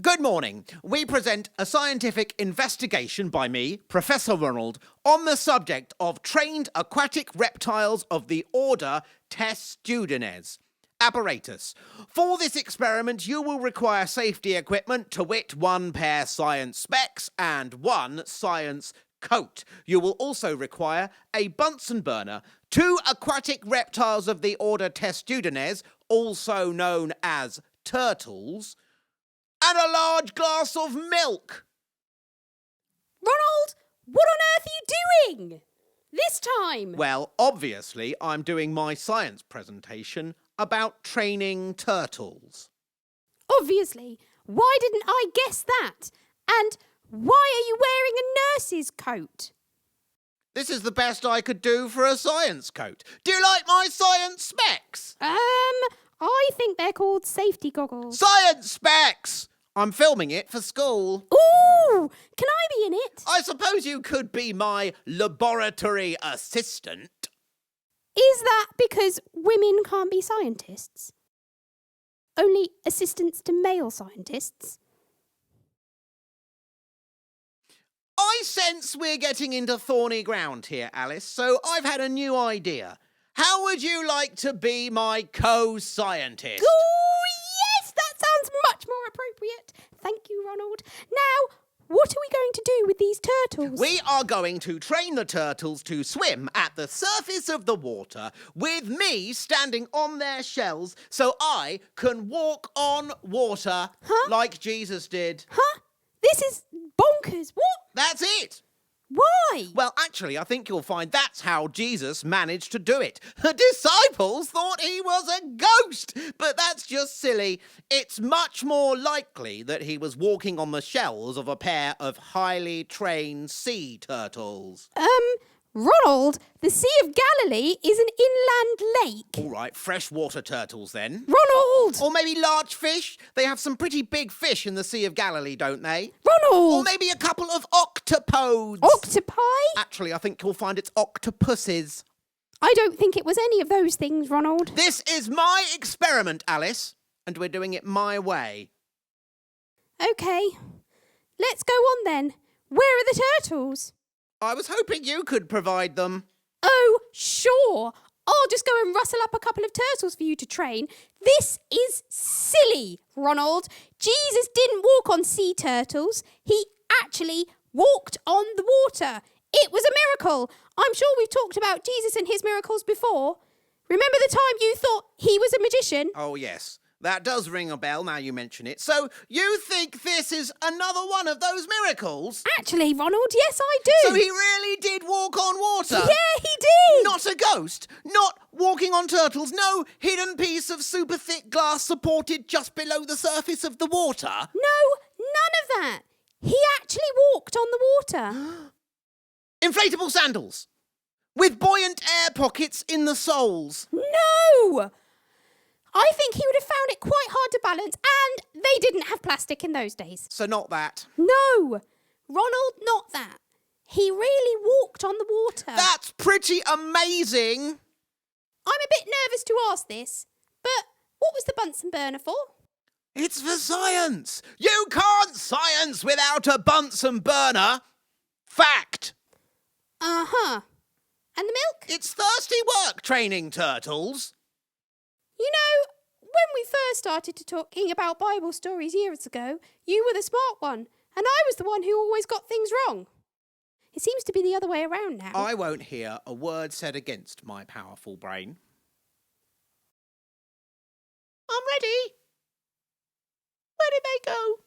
Good morning. We present a scientific investigation by me, Professor Ronald, on the subject of trained aquatic reptiles of the order Testudines. Apparatus. For this experiment, you will require safety equipment, to wit, 1 pair science specs and 1 science coat. You will also require a Bunsen burner, 2 aquatic reptiles of the order Testudines, also known as turtles, and a large glass of milk. Ronald, what on earth are you doing this time? Well, obviously, I'm doing my science presentation about training turtles. Obviously. Why didn't I guess that? And why are you wearing a nurse's coat? This is the best I could do for a science coat. Do you like my science specs? I think they're called safety goggles. Science specs! I'm filming it for school. Ooh! Can I be in it? I suppose you could be my laboratory assistant. Is that because women can't be scientists? Only assistants to male scientists? I sense we're getting into thorny ground here, Alice, so I've had a new idea. How would you like to be my co-scientist? Oh, yes! That sounds much more appropriate. Thank you, Ronald. Now, what are we going to do with these turtles? We are going to train the turtles to swim at the surface of the water with me standing on their shells so I can walk on water like Jesus did. Huh? This is bonkers. What? That's it. Why? Well, actually, I think you'll find that's how Jesus managed to do it. The disciples thought he was a ghost, but that's just silly. It's much more likely that he was walking on the shells of a pair of highly trained sea turtles. Ronald, the Sea of Galilee is an inland lake. All right, freshwater turtles then. Ronald! Or maybe large fish. They have some pretty big fish in the Sea of Galilee, don't they? Ronald! Or maybe a couple of octopodes. Octopi? Actually, I think you'll find it's octopuses. I don't think it was any of those things, Ronald. This is my experiment, Alice, and we're doing it my way. OK. Let's go on then. Where are the turtles? I was hoping you could provide them. Oh, sure. I'll just go and rustle up a couple of turtles for you to train. This is silly, Ronald. Jesus didn't walk on sea turtles. He actually walked on the water. It was a miracle. I'm sure we've talked about Jesus and his miracles before. Remember the time you thought he was a magician? Oh, yes. That does ring a bell now you mention it. So you think this is another one of those miracles? Actually, Ronald, yes, I do. So he really did walk on water? Yeah, he did. Not a ghost? Not walking on turtles? No hidden piece of super thick glass supported just below the surface of the water? No, none of that. He actually walked on the water. Inflatable sandals with buoyant air pockets in the soles. No! I think he would have found it quite hard to balance, and they didn't have plastic in those days. So not that. No! Ronald, not that. He really walked on the water. That's pretty amazing. I'm a bit nervous to ask this, but what was the Bunsen burner for? It's for science. You can't science without a Bunsen burner. Fact. Uh-huh. And the milk? It's thirsty work training turtles. You know, when we first started talking about Bible stories years ago, you were the smart one, and I was the one who always got things wrong. It seems to be the other way around now. I won't hear a word said against my powerful brain. I'm ready. Where did they go?